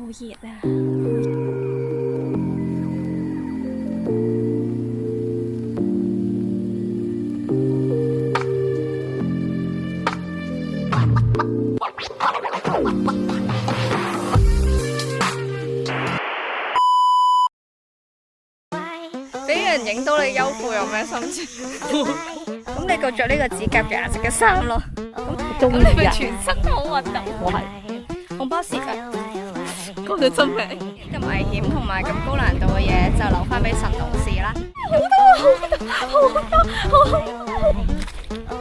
好熱啊！俾人影到你優褲有咩心情？咁你個着呢個指甲嘅顏色嘅衫咯，咁你咪全身都好核突。我係紅波士啊，講咗真名。咁危險同埋咁高難度嘅嘢就留翻俾神農氏啦。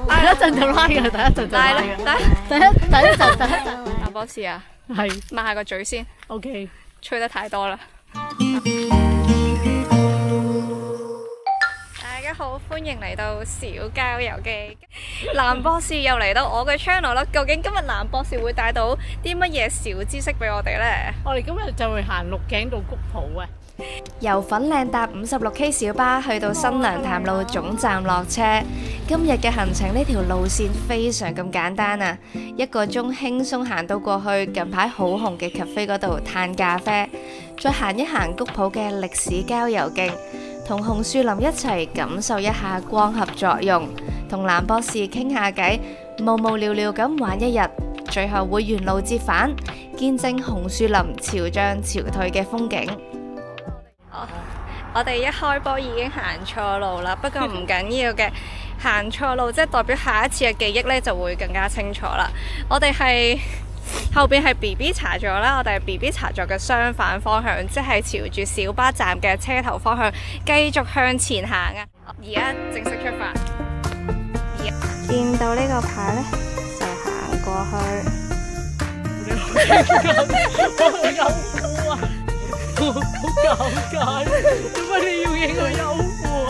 第一陣就拉嘅，第一陣就拉嘅。第一陣。藍波士啊，係抹下個嘴先。OK。吹得太多啦。大家好，歡迎嚟到小交遊記。藍博士又嚟到我嘅 channel 啦。究竟今日藍博士會帶到啲乜嘢小知識俾我哋呢？我哋今日就會行鹿頸道谷埔啊！由粉嶺搭56K 小巴去到新娘潭路總站落車。今日嘅行程呢條路線非常咁簡單啊，1個鐘輕鬆行到過去近排好紅嘅 cafe 嗰度嘆咖啡，再行一行谷埔嘅歷史郊遊徑，同紅樹林一齊感受一下光合作用，同藍博士傾下偈，無聊咁玩一日，最後會沿路折返，見證紅樹林潮漲潮退嘅風景。我哋一開波已經行錯路啦，不過唔緊要嘅，行錯路即係代表下一次嘅記憶呢就會更加清楚啦。我哋係後邊係 BB 茶座啦，我哋係 BB 茶座嘅相反方向，即係朝住小巴站嘅車頭方向繼續向前行啊！而家正式出發，見到呢個牌呢，就行過去。好尷尬，點解你要影個優褲啊？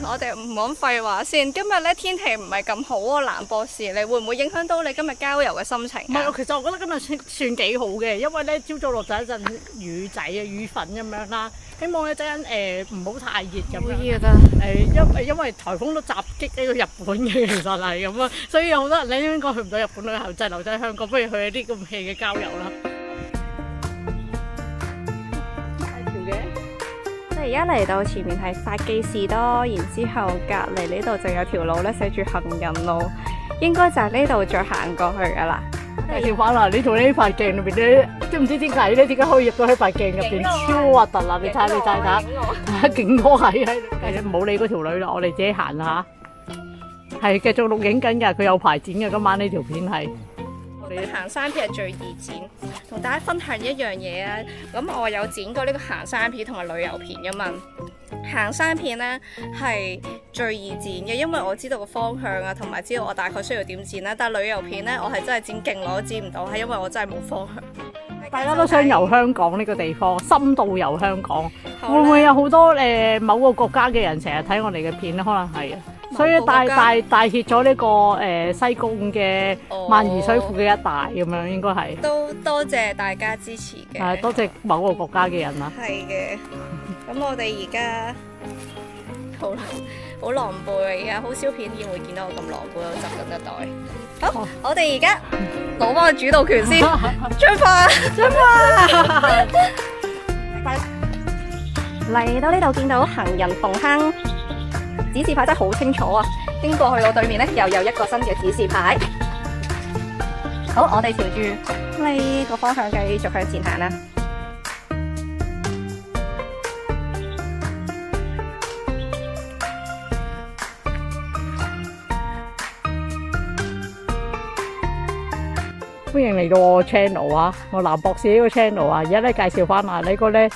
我哋唔講廢話先，今日咧天氣唔係咁好啊，藍博士，你會唔會影響到你今日郊遊嘅心情？唔係，其實我覺得今日算幾好嘅，因為咧朝早落咗一陣雨仔啊，雨粉咁樣啦。希望一陣唔好太熱咁樣。好熱啊！因為颱風都襲擊呢個日本嘅，其實係咁啊，所以有好多人咧應該去唔到日本旅行，就係留喺香港，不如去一啲咁 hea 嘅郊遊啦。而家嚟到前面係發記士多，然之後隔離呢度就有條路咧寫住行人路，應該就係呢度再行過去噶啦。介紹翻啦，你同呢塊鏡裏邊咧，都唔知點解咧，點解可以入到喺塊鏡入邊，超核突啦！你睇下，勁多係喺，唔好理嗰條女啦，我哋自己行啦嚇。係繼續錄影緊㗎，佢有排剪嘅，今晚呢條片係。行山片係最易剪，同大家分享一樣嘢啊！咁我有剪過呢個行山片同埋旅遊片噶嘛。行山片呢係最易剪嘅，因為我知道個方向啊，同埋知道我大概需要點剪啦。但係旅遊片呢，我係真係剪勁耐都剪唔到，係因為我真係冇方向。大家都想遊香港呢個地方，深度遊香港，會唔會有好多某個國家嘅人成日睇我哋嘅片咧？可能係啊。所以帶挈咗呢個西貢嘅萬宜水庫嘅一帶咁樣，應該係都多謝大家支持嘅。係多謝某個國家嘅人啦。係嘅，咁我哋而家好狼狽啊！而家好少片見會見到我咁狼狽，我執緊一袋。好，我哋而家攞翻個主導權先，出發！嚟到呢度見到行人逢坑。指示牌真係好清楚啊！經過去到對面呢，又有一個新嘅指示牌。好，我哋朝住呢個方向繼續向前行啦。歡迎嚟到我 channel 啊！我藍博士呢個 channel 啊，而家咧介紹翻啊，呢個咧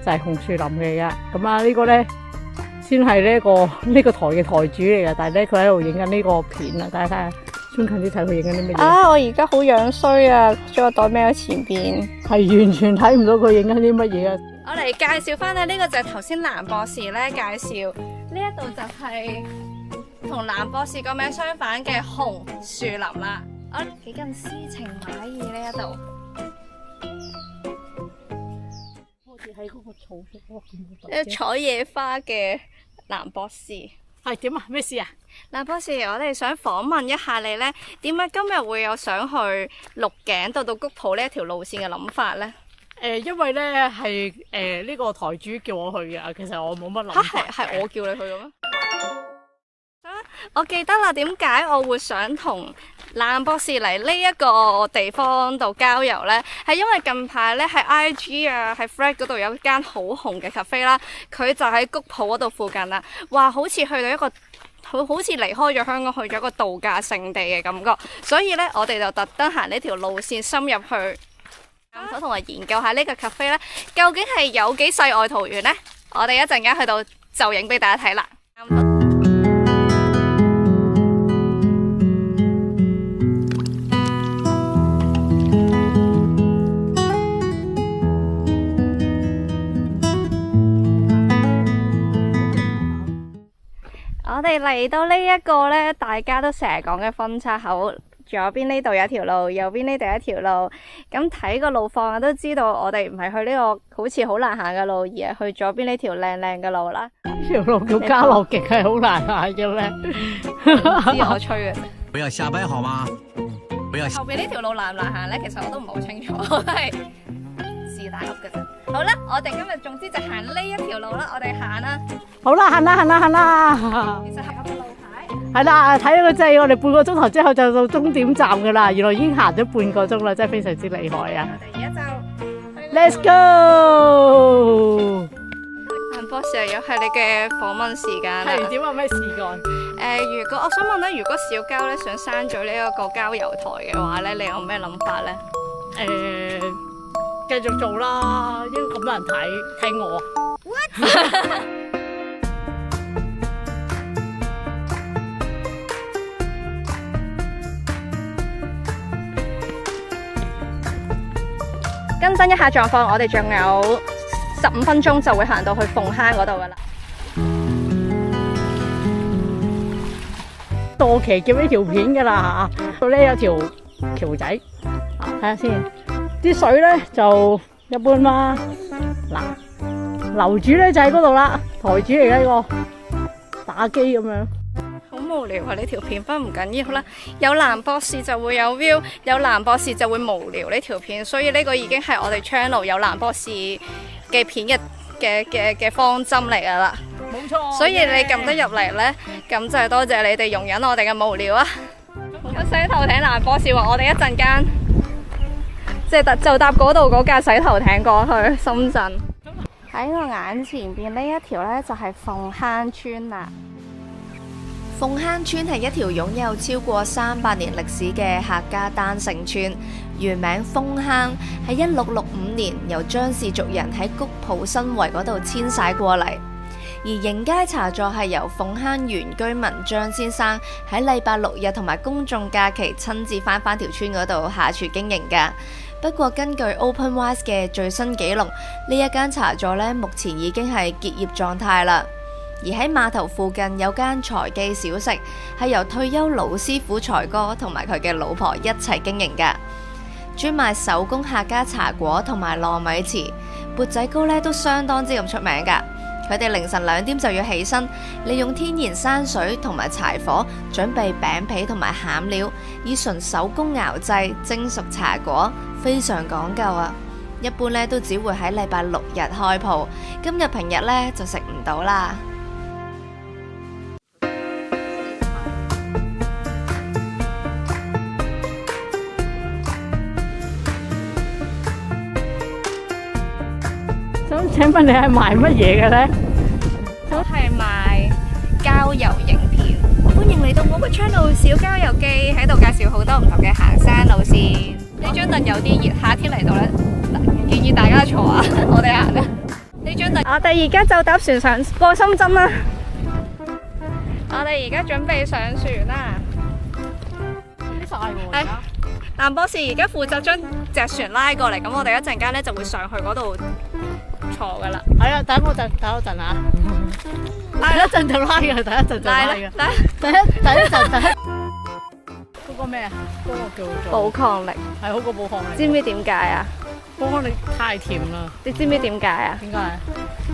就係紅樹林嚟噶。咁啊，呢個咧。先係呢個台嘅台主嚟嘅，但係咧佢喺度影緊呢個片啊！大家睇下，穿近啲睇佢影緊啲乜嘢啊！我而家好樣衰啊，將個袋孭喺前邊，係完全睇唔到佢影緊啲乜嘢啊！我嚟介紹翻咧，呢個就係頭先藍博士咧介紹，呢一度就係同藍博士個名相反嘅紅樹林啦。我幾近詩情畫意呢一度。喺嗰個草出採野花嘅藍博士係點啊？咩事啊？藍博士，我哋想訪問一下你呢，點解今日會有想去鹿頸道到谷埔呢一條路線嘅諗法呢？因為咧係呢個台主叫我去嘅，其實我冇乜諗法。係我叫你去嘅咩？我記得啦，點解我會想同蘭博士嚟呢一個地方度郊遊呢？係因為近排呢，喺 IG 啊，喺 Fred 嗰度有一間好紅嘅 cafe 啦，佢就喺谷埔嗰度附近啦。話好似去到一個好似離開咗香港，去咗一個度假勝地嘅感覺。所以呢，我哋就特登行呢條路線深入去，想同埋研究下呢個 cafe 呢，究竟係有幾世外桃源呢？我哋一陣間去到就影俾大家睇啦。我哋嚟到呢一個呢，大家都成日講嘅分叉口，左邊呢度有條路，右邊呢度有一條路。咁睇個路況都知道，我哋唔係去呢個好似好難行嘅路，而係去左邊呢條靚靚嘅路啦。呢條路叫家樂極係好難行嘅咩？知我吹嘅啫。不要瞎掰好嗎？不要。後邊呢條路難唔難行呢？其實我都唔係好清楚，我都係是但噏嘅啫。好啦，我哋今日總之就行呢一條路啦，我哋行啦。好啦，行啦，行啦，行啦。其實係有個路牌。係啦，睇到個掣，我哋半個鐘頭之後就到終點站噶啦。原來已經行咗半個鐘啦，真係非常之厲害啊！我哋而家就 Let's go。蘭博士，又係你嘅訪問時間啦。係點啊？咩事幹？如果我想問咧，如果小膠咧想刪咗呢一個郊遊台嘅話咧，你有咩諗法咧？繼續做啦，因為咁多人睇我。更新一下狀況，我哋仲有15分鐘就會行到去鳳坑嗰度噶啦。到期叫呢條片噶啦嚇，到呢有條橋仔，睇下先。啲水咧就一般啦。嗱，樓主咧就喺嗰度啦，台主嚟嘅呢個打機咁樣。好無聊啊！呢條片不過唔緊要啦，有蘭博士就會有 view， 有蘭博士就會無聊呢條片，所以呢個已經係我哋 channel 有蘭博士嘅片嘅方針嚟噶啦。冇錯。所以你撳得入嚟呢，咁就係多謝你哋容忍我哋嘅無聊啊！有洗頭艇蘭博士話我哋一陣間就搭嗰度嗰架洗頭艇過去深圳。喺我眼前邊呢一條呢，就係鳳坑村啦。鳳坑村係一條擁有超過300年歷史嘅客家單姓村，原名豐坑，喺1665年由張氏族人喺谷埔新圍嗰度遷徙過嚟。而迎街茶座係由鳳坑原居民張先生喺禮拜6日同埋公眾假期親自翻條村嗰度下廚經營㗎。不過根據 OpenWise 嘅最新紀錄，呢一間茶座呢，目前已經係結業狀態啦。而喺碼頭附近有間財記小食，係由退休老師傅財哥同埋佢嘅老婆一齊經營㗎，專賣手工客家茶果同埋糯米糍、缽仔糕咧都相當之咁出名㗎。佢哋凌晨2點就要起身，利用天然山水同埋柴火準備餅皮同埋餡料，以純手工熬製蒸熟茶果，非常講究啊！一般咧都只會喺禮拜6日開鋪，今日平日咧就食唔到啦。咁請問你係賣乜嘢嘅呢？都係賣郊遊影片，歡迎嚟到我個 channel 小郊遊記，喺度介紹好多唔同嘅行山路線。呢張凳有啲熱，夏天嚟到呢，建議大家坐啊！我哋行啦。呢張凳，我哋而家就搭船上過深圳啦。我哋而家準備上船啦。係，蘭博士而家負責將隻船拉過嚟，咁我哋一陣間呢就會上去嗰度坐噶啦。係啊，等我陣啊。第一陣就拉嘅，第一陣就拉嘅。第一陣。嗰個咩啊？嗰個叫做寶礦力，係好過寶礦力。知唔知點解啊？寶礦力太甜啦。你知唔知點解啊？點解？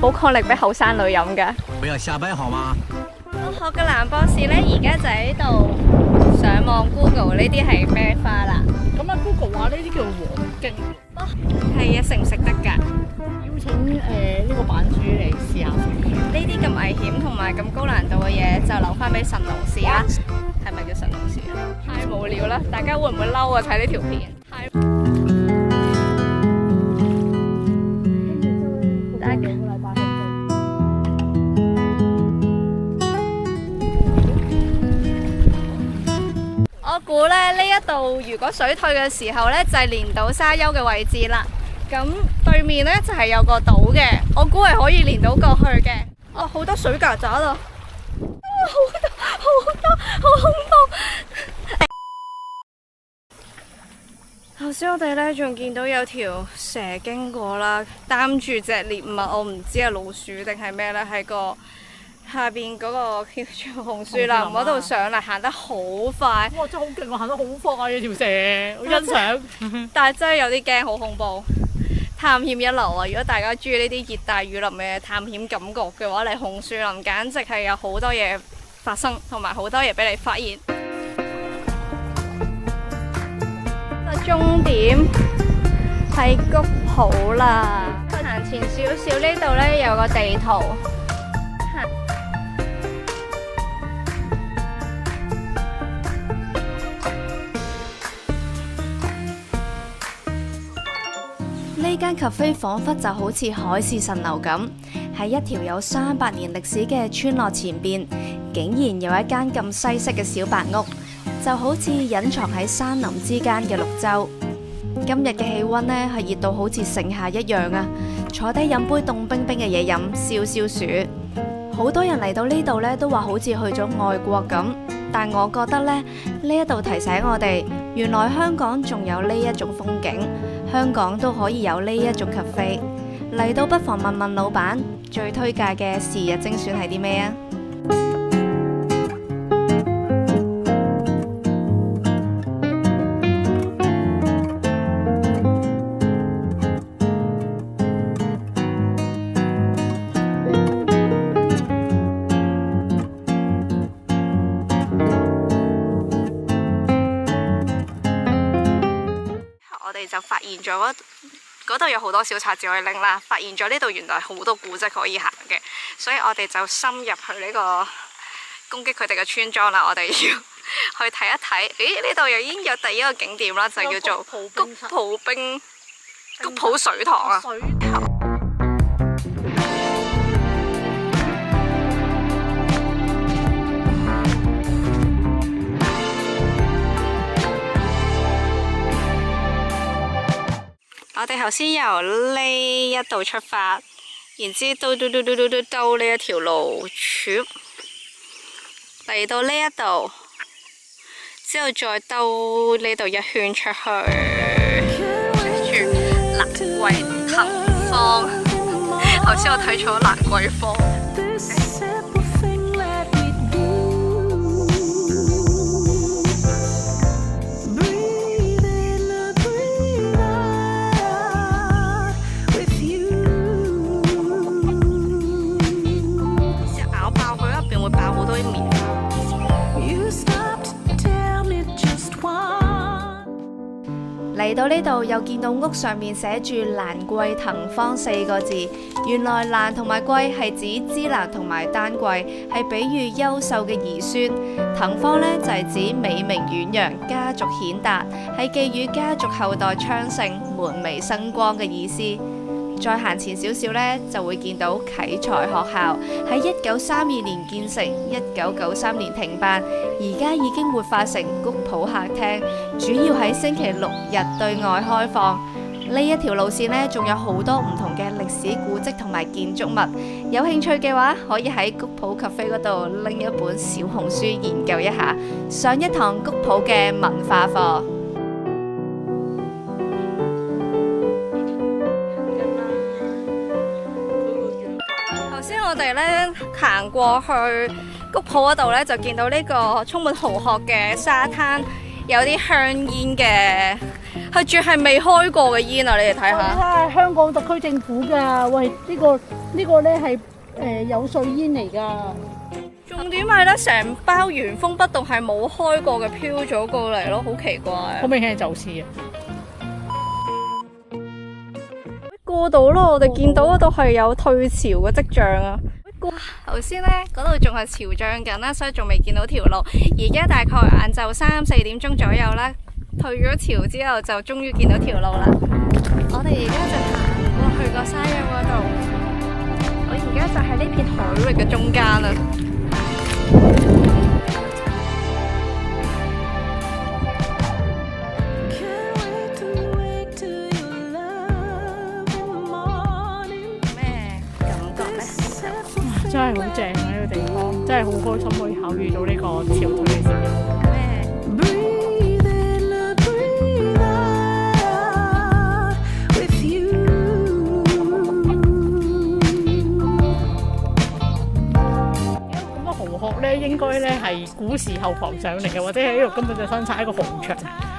寶礦力俾後生女飲噶。不要瞎掰好嗎？我學嘅蘭博士呢，而家就喺度上網 Google 呢啲係咩花啦。咁啊 Google 話呢啲叫黃荊。係啊，食唔食得㗎？呢個板珠嚟試下先。呢啲咁危險同埋咁高難度嘅嘢，就留翻俾神農試啦。係咪叫神農試啊？太無聊啦！大家會唔會嬲啊？睇呢條片。我估咧呢一度如果水退嘅時候呢，就係連島沙丘嘅位置啦。咁對面呢，就係有個島嘅，我估係可以連到過去嘅。哦，好多水曱甴啊！好多，好恐怖！頭先我哋呢仲見到有條蛇經過啦，擔住隻獵物，我唔知係老鼠定係咩呢，喺個下邊嗰個叫做紅樹林嗰度上嚟，行得好快。哇！真係好勁，我行得好快啊條蛇，好欣賞。但係真係有啲驚，好恐怖。探險一流啊！如果大家中意呢啲熱帶雨林嘅探險感覺嘅話，嚟紅樹林簡直係有好多嘢發生，同埋好多嘢俾你發現。終點係谷埔啦，行前少少呢度呢，有個地圖。呢間 cafe 彷彿就好似海市蜃樓咁，喺一條有300年歷史嘅村落前邊，竟然有一間咁西式嘅小白屋，就好似隱藏喺山林之間嘅綠洲。今日嘅氣溫呢係熱到好似盛夏一樣啊！坐低飲杯凍冰冰嘅嘢飲，消消暑。好多人嚟到呢度呢都話好似去咗外國咁，但我覺得呢一度提醒我哋，原來香港仲有呢一種風景。香港都可以有呢一種 cafe， 嚟到不妨問問老闆，最推介嘅是日精選係啲咩啊？就發現咗嗰度有好多小冊子可以拎啦，發現咗呢度原來好多古蹟可以行嘅，所以我哋就深入去呢個攻擊佢哋嘅村莊啦。我哋要去睇一睇，咦？呢度又已經有第一個景點啦，就叫做谷埔水塘啊！我哋頭先由呢一度出發，然之兜呢一條路，嚟到呢一度，之後再兜呢度一圈出去，跟住蘭桂騰芳。頭先我睇錯蘭桂坊。嚟到呢度又見到屋上面寫住蘭桂騰芳4個字，原來蘭同埋桂係指芝蘭同埋丹桂，係比喻優秀嘅兒孫。騰芳呢就係指美名遠揚、家族顯達，係寄予家族後代昌盛、門楣生光嘅意思。再行前少少呢，就會見到啟才學校，喺1932年建成，1993年停辦，而家已經活化成谷埔客廳，主要喺星期六日對外開放。呢一條路線呢，仲有好多唔同嘅歷史古蹟同埋建築物，有興趣嘅話，可以喺谷埔 cafe 嗰度拎一本小紅書研究一下，上一堂谷埔嘅文化課。我哋咧行過去谷埔嗰度咧，就見到呢個充滿蠔殼嘅沙灘，有啲香煙嘅，佢仲係未開過嘅煙啊！你哋睇下，係香港特區政府㗎。喂，呢個咧係有稅煙嚟㗎。重點係咧，成包原封不動係冇開過嘅飄咗過嚟咯，好奇怪。好明顯係走私啊！過過到咯，我哋見到嗰度係有退潮嘅跡象啊。頭先呢，嗰度仲係潮漲緊啦，所以仲未見到條路。而家大概晏晝3、4點鐘左右啦，退咗潮之後就終於見到條路啦。我哋而家就行過去個沙丘嗰度，我而家就喺呢片海域嘅中間啦。真係好正啊！呢個地方真係好開心可以巧遇到呢個潮退嘅時候。咁個蠔殼咧，應該咧係古時候浮上嚟嘅，或者係呢度根本就生產一個蠔場，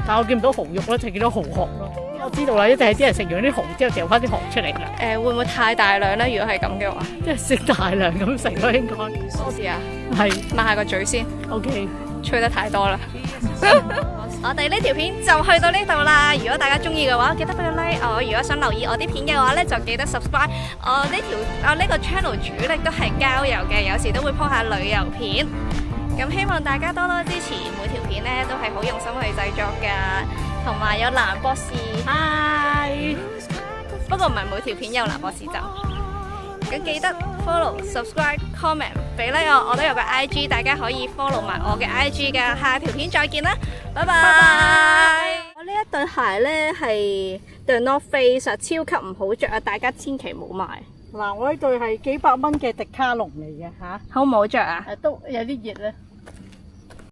但我見唔到蠔肉咯，就見到蠔殼咯。我知道啦，一定係啲人食完啲蠔之後掉翻啲殼出嚟啦。會唔會太大量呢？如果係咁嘅話，即係食大量咁食咯，應該。多啲啊！係，抹下個嘴先。OK， 吹得太多啦。我哋呢條片就去到呢度啦。如果大家中意嘅話，記得俾個 like。如果想留意我啲片嘅話呢，就記得 subscribe。我呢個 channel 主力都係郊遊嘅，有時都會 po 下旅遊片。咁希望大家多多支持，每條片呢都係好用心去製作噶。同埋有藍博士 ，hi。不過唔係每條片有藍博士就。咁記得 follow、subscribe、comment 俾 like 我都有個 IG， 大家可以 follow 埋我嘅 IG 噶。下條片再見啦，拜拜。我呢一對鞋呢係 The North Face 啊，超級唔好着啊，大家千祈唔好買。嗱，我呢對係幾百蚊嘅迪卡龍嚟嘅嚇，好唔好着啊？都有啲熱咧。